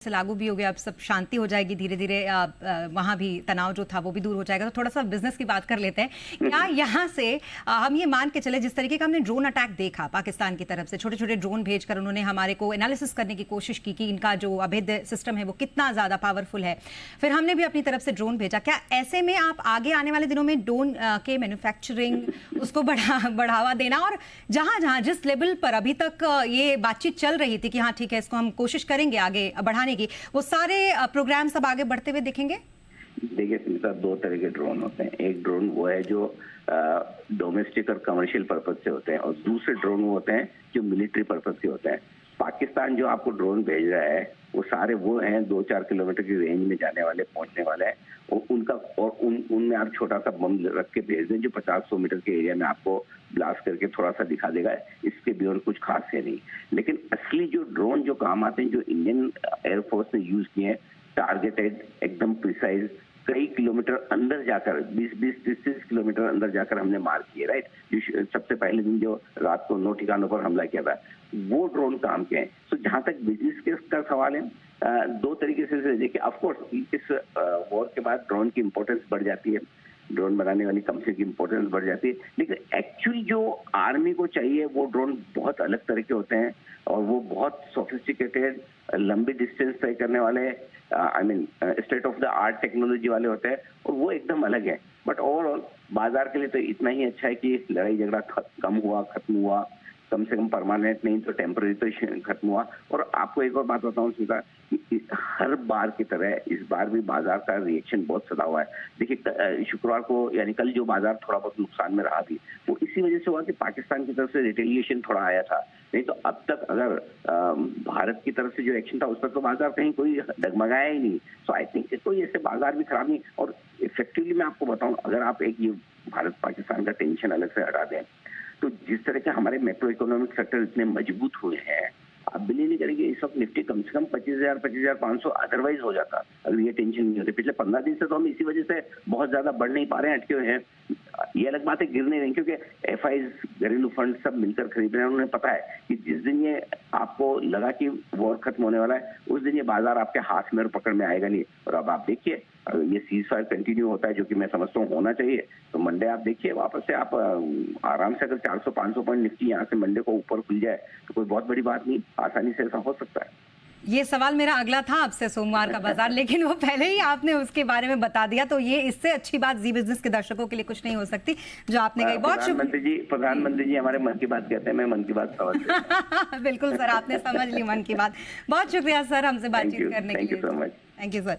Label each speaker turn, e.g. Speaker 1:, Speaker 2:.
Speaker 1: से लागू भी हो गया, अब सब शांति हो जाएगी धीरे धीरे, वहाँ भी तनाव जो था वो भी दूर हो जाएगा। तो थोड़ा सा बिजनेस की बात कर लेते हैं। क्या यहाँ से हम ये मान के चले, जिस तरीके का हमने ड्रोन अटैक देखा पाकिस्तान की तरफ से, छोटे छोटे ड्रोन भेजकर उन्होंने हमारे को एनालिसिस करने की कोशिश की कि इनका जो अभेद्य सिस्टम है वो कितना ज्यादा पावरफुल है, फिर हमने भी अपनी तरफ से ड्रोन भेजा। क्या ऐसे में आप आगे आने वाले दिनों में ड्रोन के मैन्युफैक्चरिंग उसको बढ़ावा देना, और जहां जहां जिस लेवल पर अभी तक ये बातचीत चल रही थी कि हाँ ठीक है इसको हम कोशिश करेंगे आगे बढ़ाने की, वो सारे प्रोग्राम सब आगे बढ़ते हुए देखेंगे?
Speaker 2: देखिए स्मिता, दो तरह के ड्रोन होते हैं। एक ड्रोन वो है जो डोमेस्टिक और कमर्शियल पर्पज से होते हैं, और दूसरे ड्रोन वो होते हैं जो मिलिट्री पर्पज के होते हैं। पाकिस्तान जो आपको ड्रोन भेज रहा है वो सारे वो हैं 2-4 किलोमीटर की रेंज में जाने वाले, पहुंचने वाले हैं, और उनका और उनमें आप छोटा सा बम रख के भेज दें जो 50-100 मीटर के एरिया में आपको ब्लास्ट करके थोड़ा सा दिखा देगा। इसके बियॉन्ड कुछ खास है नहीं। लेकिन असली जो ड्रोन जो काम आते हैं, जो इंडियन एयरफोर्स ने यूज किए हैं, टारगेटेड, एकदम प्रिसाइज, कई किलोमीटर अंदर जाकर 20-30 किलोमीटर अंदर जाकर हमने मार किए, राइट। जो सबसे पहले दिन जो रात को 9 ठिकानों पर हमला किया था, वो ड्रोन काम के हैं। तो जहां तक बिजनेस के का सवाल है, दो तरीके से देखिए। ऑफकोर्स इस वॉर के बाद ड्रोन की इंपॉर्टेंस बढ़ जाती है, ड्रोन बनाने वाली कंपनी की इंपॉर्टेंस बढ़ जाती है, लेकिन एक्चुअली जो आर्मी को चाहिए वो ड्रोन बहुत अलग तरह के होते हैं, और वो बहुत सोफिस्टिकेटेड, लंबी डिस्टेंस तय करने वाले, state of the art technology वाले होते हैं, और वो एकदम अलग है। बट ओवरऑल बाजार के लिए तो इतना ही अच्छा है कि लड़ाई झगड़ा कम हुआ, खत्म हुआ, कम से कम परमानेंट नहीं तो टेम्पररी तो खत्म हुआ। और आपको एक और बात बताऊं सीधा, हर बार की तरह इस बार भी बाजार का रिएक्शन बहुत सदा हुआ है। देखिए शुक्रवार को यानी कल जो बाजार थोड़ा बहुत नुकसान में रहा भी, वो इसी वजह से हुआ कि पाकिस्तान की तरफ से रिटेलिएशन थोड़ा आया था। नहीं तो अब तक अगर भारत की तरफ से जो एक्शन था उस पर तो बाजार कहीं कोई डगमगाया ही नहीं। सो आई थिंक कोई ऐसे बाजार भी खराब नहीं। और इफेक्टिवली मैं आपको बताऊं, अगर आप एक ये भारत पाकिस्तान का टेंशन अलग से हटा दें, तो जिस तरह के हमारे मैक्रो इकोनॉमिक सेक्टर इतने मजबूत हुए हैं, आप बिलीव नहीं करेंगे, इस वक्त निफ्टी कम से कम 25,000-25,500 अदरवाइज हो जाता अगर ये टेंशन नहीं होती। पिछले 15 दिन से तो हम इसी वजह से बहुत ज्यादा बढ़ नहीं पा रहे हैं, अटके हुए हैं। ये अलग बात है गिर नहीं रहे, क्योंकि एफआईज, घरेलू फंड सब मिलकर खरीद रहे हैं। उन्हें पता है कि जिस दिन ये आपको लगा कि वॉर खत्म होने वाला है, उस दिन ये बाजार आपके हाथ में और पकड़ में आएगा नहीं। और अब आप देखिए, अगर ये सीज फायर कंटिन्यू होता है, जो कि मैं समझता हूँ होना चाहिए, तो मंडे आप देखिए वापस से आप आराम से, अगर 400-500 पॉइंट निफ्टी यहाँ से मंडे को ऊपर खुल जाए तो कोई बहुत बड़ी बात नहीं, आसानी से ऐसा हो सकता है।
Speaker 1: ये सवाल मेरा अगला था आपसे, सोमवार का बाजार, लेकिन वो पहले ही आपने उसके बारे में बता दिया, तो ये इससे अच्छी बात जी बिजनेस के दर्शकों के लिए कुछ नहीं हो सकती जो आपने कही। बहुत
Speaker 2: प्रधानमंत्री जी हमारे मन की बात कहते हैं, मैं मन की बात समझ
Speaker 1: बिल्कुल सर, आपने समझ ली मन की बात। बहुत शुक्रिया सर हमसे बातचीत करने के लिए।
Speaker 2: Thank you so much.
Speaker 1: Thank you sir.